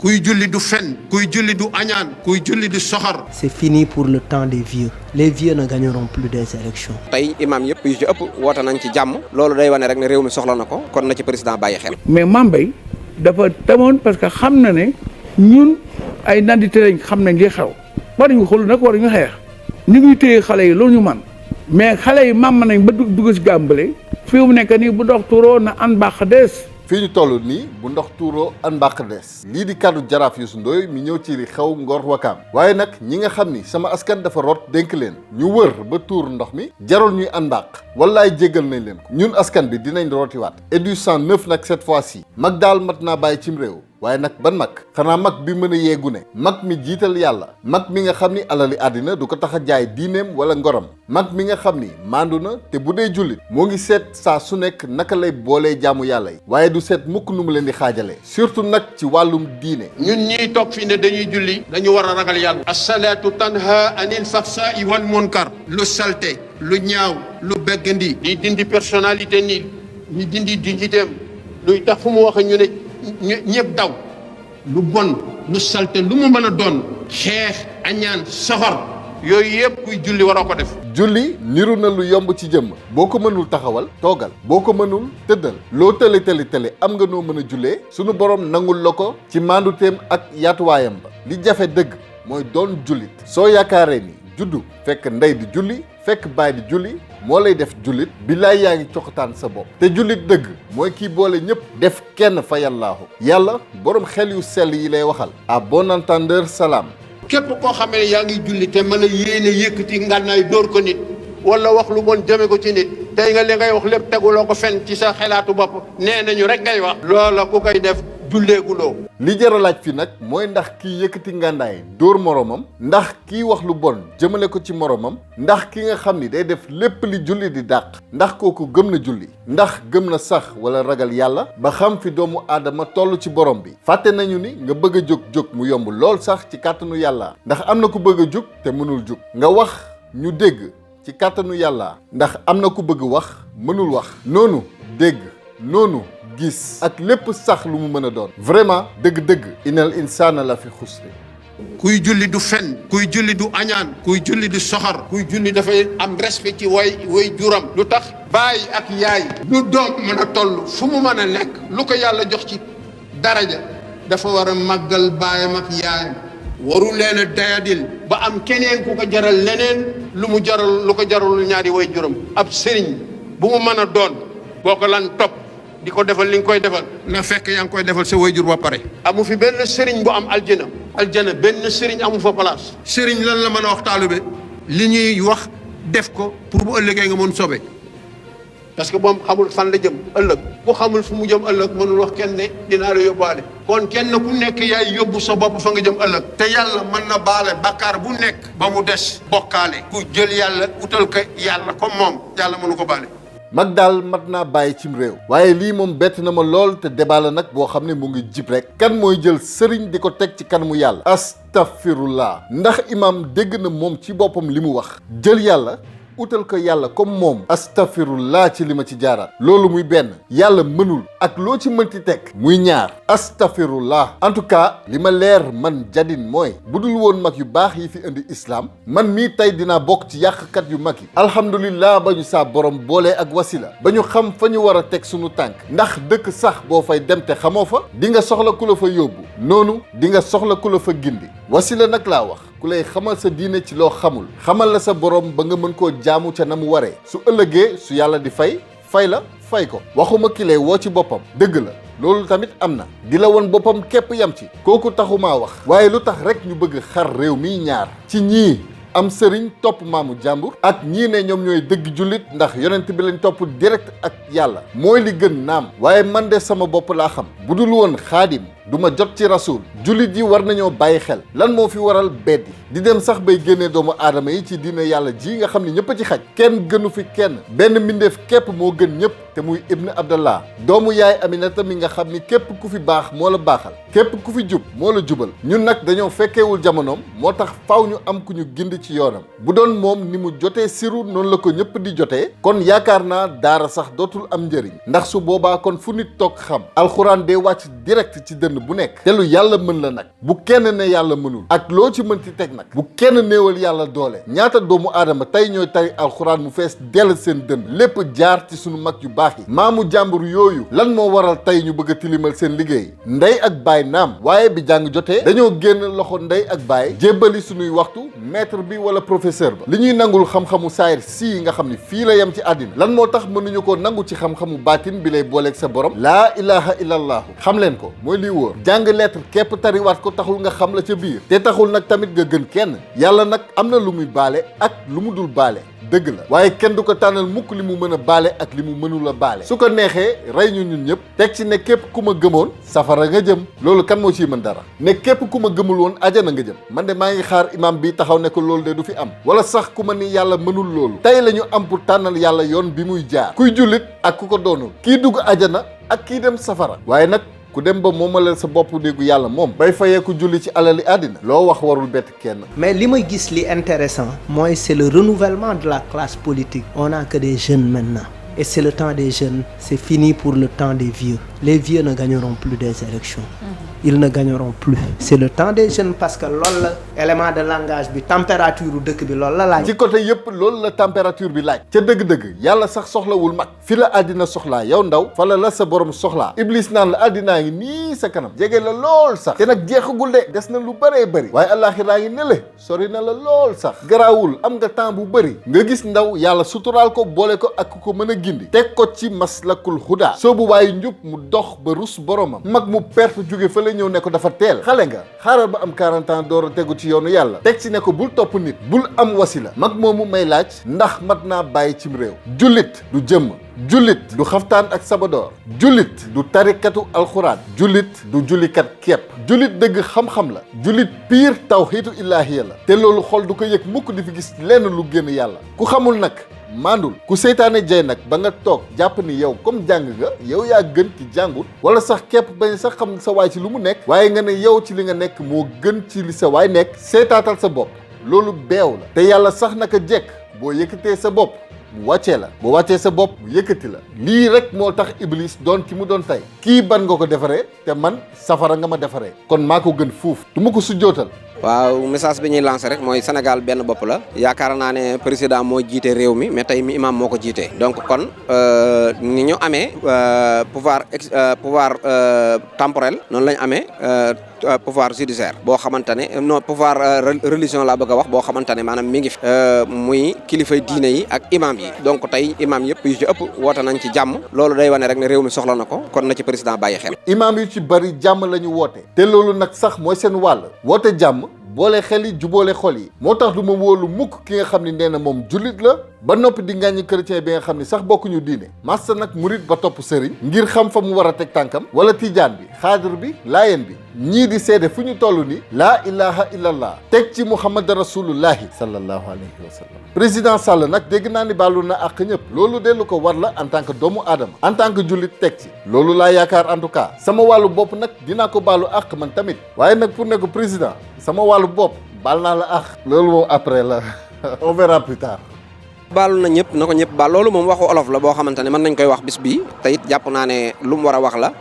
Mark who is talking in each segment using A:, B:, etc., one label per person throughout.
A: kuy julli du fen, kuy julli du añaan, kuy julli du soxor.
B: C'est fini pour le temps des vieux. Les vieux ne gagneront plus des élections.
C: tey imam yëpp yu ci ëpp woote nañ ci jàmm loolu day wane rek ne réew mi soxla na ko kon na ci président bàyyi xel.
D: mais Mbaye dafa demoon parce que xam na ne ñun ay nandite lañ xam nañ li xew waruñu xul nag waruñu xeex ñu ngi téye xale yi loolu ñu man mais xale yi màmm nañ ba dugg si gàmbale fi mu nekk nii bu ndox tuuroo na an baax dees.
E: fii ñu toll nii bu ndox tuuroo an mbàq des lii di kàddu jaraaf Youssou Ndoye mi ñëw ci li xew Ngor Wakaam waaye nag ñi nga xam ni sama askan dafa rot dénk leen ñu wër ba tuur ndox mi jarul ñuy an mbàq wallaay jéggal nañ leen ko ñun askan bi dinañ rootiwaat et du 109 nag cette fois-ci mag daal mat naa bàyyi cim réew waaye nag ban mag xanaa mag bi mën a yeegu ne mag mi jiital yàlla mag mi nga xam ni alali àddina du ko tax a jaay diineem wala ngoram mag mi nga xam ni maandu na te bu dee jullit moo ngi seet saa su nekk naka lay boolee jaamu yàlla yi waaye du seet mukk nu mu leen di xaajalee surtout nag ci wàllum diine.
A: ñun ñiy toog fii ne dañuy julli dañu war a ragal yàlla. asalaatu tanha anil faxsaa'i wal munkar lu salte lu ñaaw lu beggandi di dindi personnalité nii ñu dindi dignitéem luy tax fu mu wax ñu ne ñëpp daw lu bon lu salte lu mu mën a doon xeex añaan soxor yooyu yëpp kuy julli waroo ko def.
E: julli niru na lu yomb ci jëmm boo ko mënul taxawal toogal boo ko mënul tëddal loo tële am nga noo mën a jullee sunu borom nangul la ko ci maanduteem ak yaatuwaayam ba li jafe dëgg mooy doon jullit soo yaakaaree ni juddu fekk ndey di julli fekk baay di julli moo lay def jullit billaay yaa ngi coxataan sa bopp te jullit dëgg mooy kii boole ñëpp def kenn fa yàllaahu yàlla borom xel yu sell yi lay waxal à bon entendeur salaam.
A: képp koo xamee ne yaa ngi julli te mën a yéene yëkkati ngànnaay dóor ko nit wala wax lu bon jëme ko ci nit tey nga li ngay wax lépp teguloo ko fen ci sa xelaatu bopp nee nañu rek ngay wax. loola ku koy def julleeguloo.
E: li jar a laaj fi nag mooy ndax kii yëkkati ngàndaay dóor moromam ndax kii wax lu bon jëmale ko ci moromam ndax ki nga xam ni day def lépp li julli di dàq ndax kooku gëm na julli ndax gëm na sax wala ragal yàlla ba xam fi doomu aadama toll ci borom bi fàtte nañu ni nga bëgg a jóg mu yomb lool sax ci kàttanu yàlla ndax am na ku bëgg a jóg te mënul jóg nga wax ñu dégg ci kàttanu yàlla ndax am na ku bëgg wax mënul wax noonu dégg noonu gis ak lépp sax lu mu mën a doon vraiment dëgg-dëgg inal insaana la fi xusri
A: kuy julli du fen kuy julli du añaan kuy julli du soxor kuy julli dafay am respect ci way juram lu tax baay ak yaay lu doom mën a toll fu mu mën a nekk lu ko yàlla jox ci daraja dafa war a màggal baayam ak yaayam waru leen a dayadil ba am keneen ku ko jaral leneen lu ko jaralul ñaari way juram ab sëriñ bu mu mën a doon boo ko lan topp di ko defal li nga koy defal na fekk yaa ngi koy defal sa wayjur ba pare. amu fi benn sëriñ bu am aljana benn sëriñ amu fa place. sëriñ lan la mën a wax taalibe li ñuy wax def ko pour bu ëllëgee nga mën sobe parce que moom xamul fan la jëm ëllëg bu xamul fu mu jëm ëllëg mënul wax kenn ne dinaa la yóbbaale kon kenn ku nekk yaay yóbbu sa bopp fa nga jëm ëllëg te yàlla mën na baale bakkaar bu nekk ba mu des bokkaale ku jël yàlla utal ko yàlla comme moom yàlla mënu ko baale.
E: mag daal mat naa bàyyi cim réew waaye lii moom bett na ma lool te débat la nag boo xam ne mu ngi jib rek kan mooy jël sëriñ di ko teg ci kanamu yàlla astafirullah ndax imam dégg na moom ci boppam li mu wax jël yàlla utal ko yàlla comme moom astafirullah ci li ma ci jaaraat loolu muy benn yàlla mënul ak loo ci mënti teg muy ñaar astafirullah en tout cas li ma leer man jadin mooy bu dul woon mag yu baax yi fi indi islam man mii tey dinaa bokk ci yàqkat yu mag yi alhamdulillah ba ñu saa borom boolee ak wasila ba ñu xam fa ñu war a teg sunu tànk ndax dëkk sax boo fay dem te xamoo fa di nga soxla ku la fa yóbbu noonu di nga soxla ku la fa gindi wasila nag laa wax ku lay xamal sa diine ci loo xamul xamal la sa borom ba nga mën koo jaamu ca na mu waree su ëllëgee su yàlla di fay la fay ko waxuma ki lay woo ci boppam dëgg la loolu tamit am na di la woon boppam képp yam ci kooku taxumaa wax waaye lu tax rek ñu bëgg xar réew mi ñaar ci ñii am sëriñ topp maamu jàmbur ak ñii ne ñoom ñooy dëgg jullit ndax yonent bi lañ topp direct ak yàlla mooy li gën naam waaye man de sama bopp laa xam bu dul woon xaadim du ma jot ci rasul jullit yi war nañoo bàyyi xel lan moo fi waral beddi di dem sax bay génnee doomu aadama yi ci diine yàlla ji nga xam ne ñëpp a ci xaj kenn gënu fi kenn benn mbindeef képp moo gën ñëpp te muy ibn abdallah doomu yaay aminata mi nga xam ni képp ku fi baax moo la baaxal képp ku fi jub moo la jubal ñun nag dañoo fekkeewul jamonoom moo tax faw ñu am ku ñu gindi ci yoonam bu doon moom ni mu jotee siru noonu la ko ñëpp di jotee kon yaakaar naa daara sax dootul am njëriñ ndax su boobaa kon fu nit toog xam alxuraan day wàcc direct ci dënn bu nekk te lu yàlla mën la nag bu kenn ne yàlla mënul ak loo ci mënti teg nag bu kenn néewal yàlla doole ñaata doomu aadama tey ñooy tari alxuraan mu fees dell seen dënn lépp jaar ci sunu mag yu baax yi maamu jàmbur yooyu lan moo waral tey ñu bëgg a tilimal seen liggéey ndey ak baay naam waaye bi jàng jotee dañoo génn loxo ndey ak baay jébbali sunuy waxtu maître bi wala professeur ba li ñuy nangul xam-xamu saayir sii nga xam ni fii la yem ci àddina lan moo tax mënuñu ko nangu ci xam-xamu baatin bi lay booleeg sa borom laa ilaha illallahu xam leen ko mooy lii wóor jàng lettre képp tariwaat ko taxul nga xam la ca biir te taxul nag tamit nga gën kenn yàlla nag am na lu muy baale ak lu mu dul baale dëgg la waaye kenn du ko tànnal mukk li mu mën a baale ak li mu mënul a baale su ko neexee rey ñu ñun ñëpp teg ci ne képp ku ma gëmoon safara nga jëm loolu kan moo ciy mën dara ne képp ku ma gëmul woon ajana nga jëm man de maa ngi xaar imam bi taxaw ne ko loolu de du fi am wala sax ku ma ni yàlla mënul loolu tey la ñu am pour tànnal yàlla yoon bi muy jaar kuy jullit ak ku ko doonul kii dugg ajana ak kii dem safara waaye nag ku dem ba moomalal sa bopp déggu yàlla moom bay fayee ku julli ci alali àddina loo wax warul bett kenn.
B: mais li may gis li intéressant mooy c'est le renouvellement de la classe politique. On n'a que des jeunes maintenant et c'est le temps des jeunes, c'est fini pour le temps des vieux. Les vieux ne gagneront plus des élections. Ils ne gagneront plus. C'est le temps des jeunes parce que loolu la élément de langage bi température u dëkk bi loolu la laaj.
E: ci côté yëpp loolu la température bi laaj ca dëgg-dëgg yàlla sax soxlawul mag fi la àddina soxlaa yow ndaw fa la sa borom soxlaa iblis naan la àddinaa ngi nii sa kanam jege la lool sax te nag jeexagul de des na lu bëree bëri waaye àllaaxiraa ngi ne le sori na la lool sax garaawul am nga temps bu bëri nga gis ndaw yàlla suturaal ko boole ko ak ko mën a gindi teg ko ci maslakul huda soobu waaye njub mu dox ba rus boromam mag mu perte jóge fa la ñëw ne ko dafa teel xale nga xaaral ba am 40 ans door a tegu ci yoonu yàlla teg ci ne ko bul topp nit bul am wasila mag moomu may laaj ndax mat naa bàyyi cim réew jullit du jëmm jullit du xaftaan ak sabadoor jullit du tarikatu alxuraan jullit du jullikat kepp jullit dëgg xam-xam la jullit piir tawhiidu ilaahiya la te loolu xol du ko yëg mukk di fi gis lenn lu génn yàlla ku xamul nag mandul ku seytaane jay nag ba nga toog jàpp ni yow comme jàng nga yow yaa gën ci jàngut wala sax képp bañ sax xam sa waay ci lu mu nekk waaye nga ne yow ci li nga nekk moo gën ci li sa waay nekk seetaatal sa bopp loolu beew la te yàlla sax naka jekk boo yëkkatee sa bopp mu wàccee la boo wàccee sa bopp mu yëkkati la lii rek moo tax iblis doon ki mu doon tey kii ban nga ko defaree te man safara nga ma defaree kon maa ko gën fuuf du ma ko sujjootal.
C: waaw message bi ñuy lancé rek mooy Sénégal benn bopp la yaakaar naa ne président moo jiite réew mi mais tey mi imam moo ko jiite donc kon ni ñu amee pouvoir temporel noonu la ñu amee pouvoir judiciaire boo xamante ne non pouvoir religion laa bëgg a wax boo xamante ne maanaam mi ngi fi muy kilifay diine yi ak imam yi donc tey imam yëpp yu ci ëpp woote nañ ci jàmm loolu day wane rek ne réew mi soxla na ko kon na ci président bàyyi xel.
E: imam yu ci bari jàmm la ñu woote te loolu nag sax mooy seen wàll woote jàmm boole xel yi juboole xol yi moo tax du ma wóolu mukk ki nga xam ne nee na moom jullit la ba noppi di ngàññi chrétien bi nga xam ne sax bokkuñu diine massa nag murit ba topp sëriñ ngir xam fa mu war a teg tànkam wala tijaan bi xaadir bi laayeen bi ñii di seede fu ñu toll ni laa ilaha illallah teg ci muhammad rasulullahi sallallahu alayhi wa sallam président Sall nag dégg naa ni baalu na àq ñëpp loolu dellu ko war la en tant que doomu aadama en tant que jullit teg ci loolu laa yaakaar en tout cas sama wàllu bopp nag dinaa ko baalu àq man tamit waaye nag pour ne ko président sama wàllu bopp baal naa la àq loolu moom après la on verra plus tard.
C: baalu na ñëpp na ko ñëpp baal loolu moom waxu olof la boo xamante ne mën nañ koy wax bis bii te it jàpp naa ne lu mu war a wax la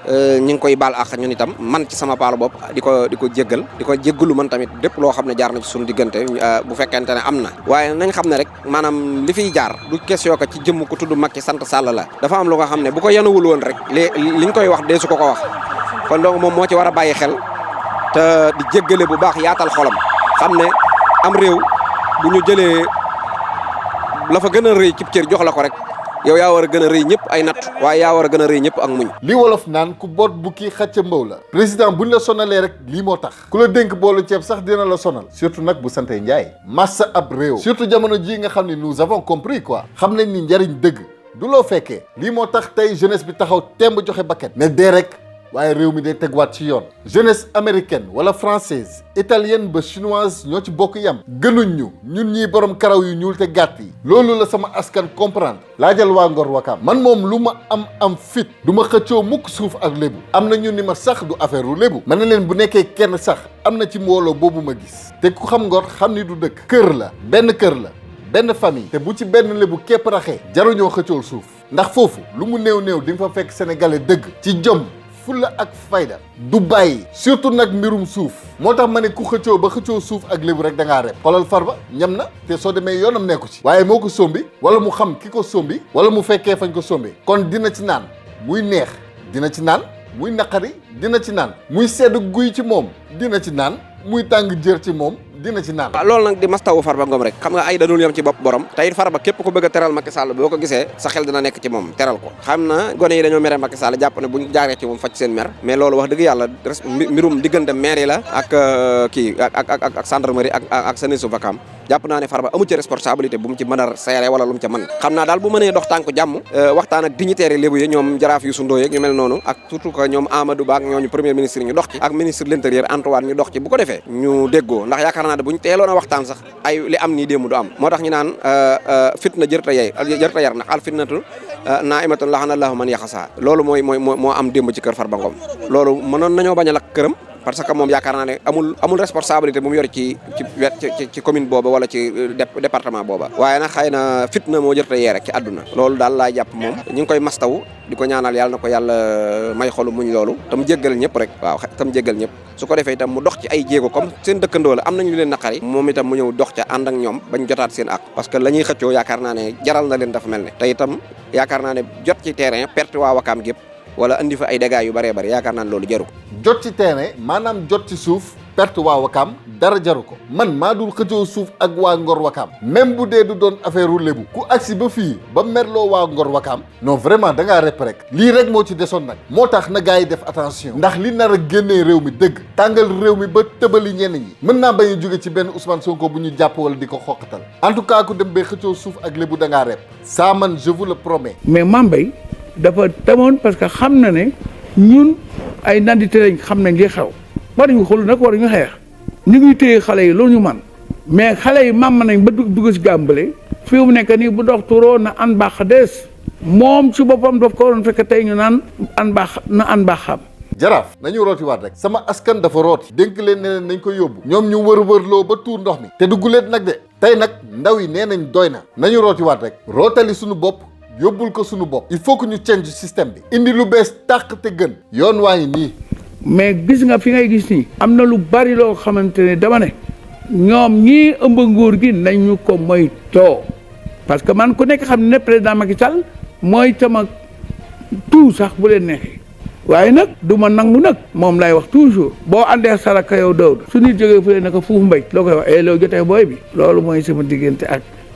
C: ñu ngi koy baal ak ñun itam man ci sama paalu bopp di ko jéggal di ko jéggalu man tamit lépp loo xam ne jaar na ci suñu diggante bu fekkente ne am na waaye nañ xam ne rek maanaam li fiy jaar du question que ci jëmm ko tudd Macky sant Sall la dafa am lu nga xam ne bu ko yanuwul woon rek liñ koy wax dee su ko wax kon donc moom moo ci war a bàyyi xel te di jéggale bu baax yaatal xolam xam ne am réew bu ñu jëlee la fa gën a rëy cib cër jox la ko rek yow yaa war a gën a rëy ñëpp ay natt waaye yaa war a gën a rëy ñëpp ak muñ
E: li wolof naan ku boot bu kii xacca mbaw la président buñ la sonalee rek lii moo tax ku la dénk boolu ceeb sax dina la sonal surtout nag bu santee Ndiaye massa ab réew surtout jamono ji nga xam ne nous avons compris quoi xam nañ ni njariñ dëgg du loo fekkee lii moo tax tey jeunesse bi taxaw temb joxe bakket ne dee rek waaye réew mi day tegwaat ci yoon jeunesse américaine wala française italienne ba chinoise ñoo ci bokk yam gënuñ ñu ñun ñii borom karaw yu ñuul te gàtt yi loolu la sama askan comprendre laajal waa Ngor Wakaam man moom lu ma am fit du ma xëccoo mukk suuf ak lébu am na ñu ni ma sax du affaire u lébu ma ne leen bu nekkee kenn sax am na ci mbooloo boobu ma gis te ku xam Ngor xam ni du dëkk kër la benn famille te bu ci benn lébu képp raxee jaruñoo xëccool suuf ndax foofu lu mu néew di nga fa fekk sénégalais dëgg ci jom fulla ak fayda du bàyyi surtout nag mbirum suuf moo tax ma ne ku xëccoo ba xëccoo suuf ak lébu rek da ngaa rep xoolal Farba ñam na te soo demee yoonam nekku ci waaye moo ko sombi wala mu xam ki ko sombi wala mu fekkee fañ ko sombi kon dina ci naan muy neex dina ci naan muy naqari dina ci naan muy sedd guy ci moom dina ci naan muy tàng jër ci moom dina ci naan.
C: loolu nag di mastawu Farba Ngom rek xam nga ay dadul yam ci bopp borom te it Farba képp ku bëgg a teral Macky Sall boo ko gisee sa xel dina nekk ci moom teral ko xam na gone yi dañoo mere Macky Sall jàpp ne buñ jaaree ci moom faj seen mer mais loolu wax dëgg yàlla mbirum diggante maire yi la ak kii ak gendarmerie ak service su vacam jàpp naa ne Farba amu ci responsabilité bu mu ci mën a seere wala lu mu ca mën xam naa daal bu mënee dox tànk jàmm waxtaan ak dignitaires yi lébu yi ñoom Jaraaf Youssou Ndoye ñu mel noonu ak surtout que ñoom Amadou Ba ak ñooñu premier ministre ñu dox ci ak ministre de l'intérieur Antoine ñu dox ci bu ko defee ñu déggoo ndax yaakaar naa ne buñ teeloon a waxtaan sax ay li am nii démb du am moo tax ñu naan fitna jërta yar ndax al fitnatu naimatun laxana allahu man yaxasa loolu moo am démb ci kër Farba Ngom loolu mënoon nañoo bañ a lakk këram parce que moom yaakaar naa ne amul responsabilité bu mu yor ci commune booba wala ci département booba waaye nag xëy na fitna moo jërta yee rek ci àdduna loolu daal laa jàpp moom ñu ngi koy mastaw di ko ñaanal yàlla na ko yàlla may xolu muñ loolu tam jéggal ñëpp rek waaw tam jéggal ñëpp su ko defee itam mu dox ci ay jéego comme seen dëkkandoo la am nañu leen naqari moom itam mu ñëw dox ca ànd ak ñoom bañ jotaat seen ak parce que la ñuy xëccoo yaakaar naa ne jaral na leen dafa mel ne te itam yaakaar naa ne jot ci terrain perte waa Wakaam gépp wala andi fa ay dégâts yu bëree bëri yaakaar naa ne loolu jaru ko
E: jot ci terrain maanaam jot ci suuf perte waa Wakaam dara jaru ko man maa dul xëccoo suuf ak waa Ngor Wakaam même bu dee du doon affaire u lébu ku agsi ba fii ba merloo waa Ngor Wakaam non vraiment da ngaa rep rek lii rek moo ci desoon nag moo tax na gars yi def attention ndax li nar a génnee réew mi dëgg tàngal réew mi ba tëbali ñenn ñi mën naa bañ a jóge ci benn Ousmane Sonko bu ñu jàpp wala di ko xoqatal en tout cas ku dem ba xëccoo suuf ak lébu da ngaa rep ça man je vous le promets.
D: mais Mbaye dafa demoon parce que xam na ne ñun ay nandite lañ xam nañ li xew waruñu xul nag waruñu xeex ñu ngi téye xale yi loolu ñu man mais xale yi màmm nañ ba dugg si gàmbale fi mu nekk nii bu dox turoo na an baax des moom ci boppam daf ko waroon fekk tey ñu naan an baax na an baax xam.
E: Jaraaf nañu rooti waat rek sama askan dafa rooti dénk leen ne leen nañ ko yóbbu ñoom ñu wër-wërloo ba tuur ndox mi te dugguleet nag de tey nag ndaw yi nee nañ doy na nañu rooti waat rek rootali suñu bopp yóbbul ko suñu bopp il faut que ñu change système bi indi lu bees tàq te gën yoon waa ngi nii.
D: mais gis nga fi ngay gis nii am na lu bari loo xamante ne dama ne ñoom ñii ëmb nguur gi nañ ñu ko moytoo parce que man ku nekk xam ne président Macky Sall mooy sama tout sax bu leen neexee waaye nag du ma nangu nag moom lay wax toujours boo àndee saraka yow Daouda su nit jógee fu leen naka fuuf mbéy loo koy wax loo jotee booy bi loolu mooy sama diggante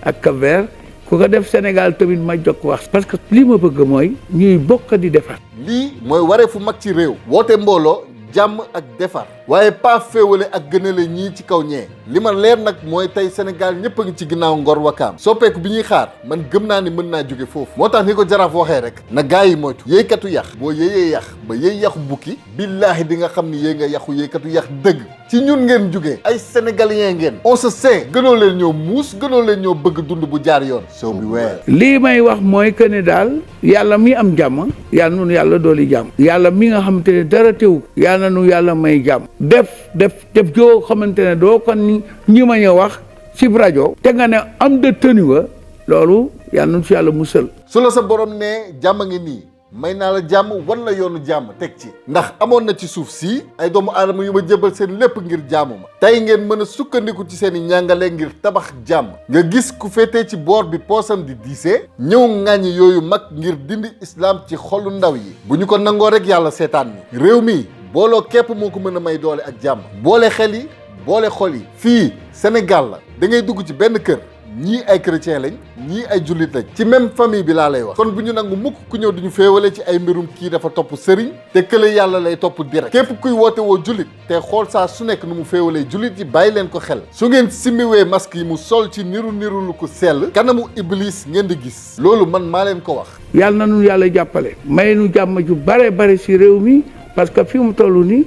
D: ak Cap-Vert ku ko def Sénégal tamit ma jokk wax parce que li ma bëgg mooy ñuy bokk di defar.
E: lii mooy waree fu mag ci réew woote mbooloo jàmm ak defar waaye pas féewale ak gënale ñii ci kaw ñee li ma leer nag mooy tey Sénégal ñëpp a ngi ci ginnaaw Ngor Wakaam soppeeku bi ñuy xaar man gëm naa ni mën naa jóge foofu moo tax ni ko Jaraaf waxee rek na gaa yi moytu yéykatu yax boo yéyee yax ba yéy yaxu bukki billaahi di nga xam ni yéy nga yaxu yéykatu yax dëgg ci ñun ngeen jógee ay sénégalais ngeen on se sait gënoo leen ñoo muus gënoo leen ñoo bëgg dund bu jaar yoon sow bi weer
D: lii may wax mooy que ne daal yàlla mi am jàmm yàlla nunu yàlla dooli jàmm yàlla mi nga xamante ne dara teew yàlla nu yàlla may jàmm def joo xamante ne doo kon ñi ma ñu wax ci rajo te nga ne am de tenue wa loolu yàlla nu ci yàlla musal
E: su la sa borom ne jàmm ngi nii may naa la jàmm wan la yoonu jàmm teg ci ndax amoon na ci suuf si ay doomu aadama yu ma jëbal seen lépp ngir jaamu ma tey ngeen mën a sukkandiku ci seen i ñàngale ngir tabax jàmm nga gis ku féetee ci boor bi poosam di diisee ñëw ŋàññi yooyu mag ngir dindi islam ci xolu ndaw yi bu ñu ko nangoo rek yàlla seetaan ni réew mi booloo képp moo ko mën a may doole ak jàmm boole xel yi boole xol yi fii Sénégal la da ngay dugg ci benn kër ñii ay chrétien lañ ñii ay jullit lañ ci même famille bi laa lay wax kon bu ñu nangu mukk ku ñëw duñu féewale ci ay mbirum kii dafa topp sëriñ te kële yàlla lay topp direct képp kuy woote woo jullit te xool saa su nekk nu mu féewalee jullit yi bàyyi leen ko xel su ngeen simmiwee masque yi mu sol ci niru lu ko sell kanamu iblis ngeen di gis loolu man maa leen ko wax
D: yàlla na nu yàlla jàppale may nu jàmm ju bare ci réew mi parce que fi mu toll nii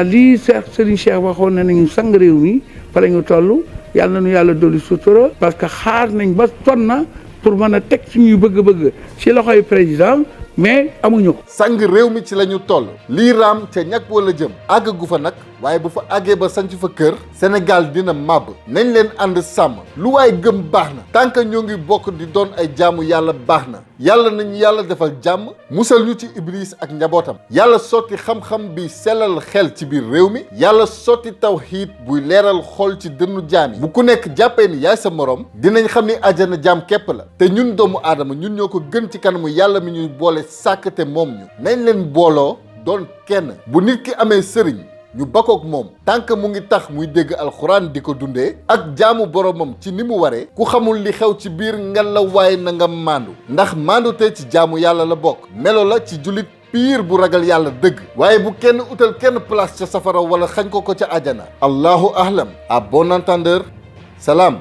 D: lii Serigne Cheikh waxoon na nañu sang réew mi fa la ñu toll yàlla nañu yàlla dolli sutura parce que xaar nañ ba sonn na pour mën a teg suñuy bëgg-bëgg ci loxoy président mais amuñu ko.
E: sang réew mi ci la ñu toll lii raam ca ñàkk wala jëm àggagu fa nag waaye bu fa àggee ba sanc fa kër Sénégal dina màbb. nañ leen ànd sàmm lu waay gëm baax na tant que ñoo ngi bokk di doon ay jaamu yàlla baax na yàlla nañu yàlla defal jàmm musal ñu ci Iblis ak njabootam yàlla sotti xam-xam bi sellal xel ci biir réew mi yàlla sotti tawhiid buy leeral xol ci dënnu jaam yi bu ku nekk jàppee ni yaay sa morom dinañ xam ni àjjana jaam képp la te ñun doomu aadama ñun ñoo ko gën ci kanamu yàlla mi ñuy boole sàkk te moom ñu nañ leen booloo doon kenn bu nit ki amee sëriñ ñu bakkook moom tant que mu ngi tax muy dégg alxuraan di ko dundee ak jaamu boromam ci ni mu waree ku xamul li xew ci biir ngan la waaye na nga maandu ndax maandu te ci jaamu yàlla la bokk melo la ci jullit piir bu ragal yàlla dëgg waaye bu kenn utal kenn place ca safara wala xañ ko ca àjjana allahu ahlam à bon entendeur salaam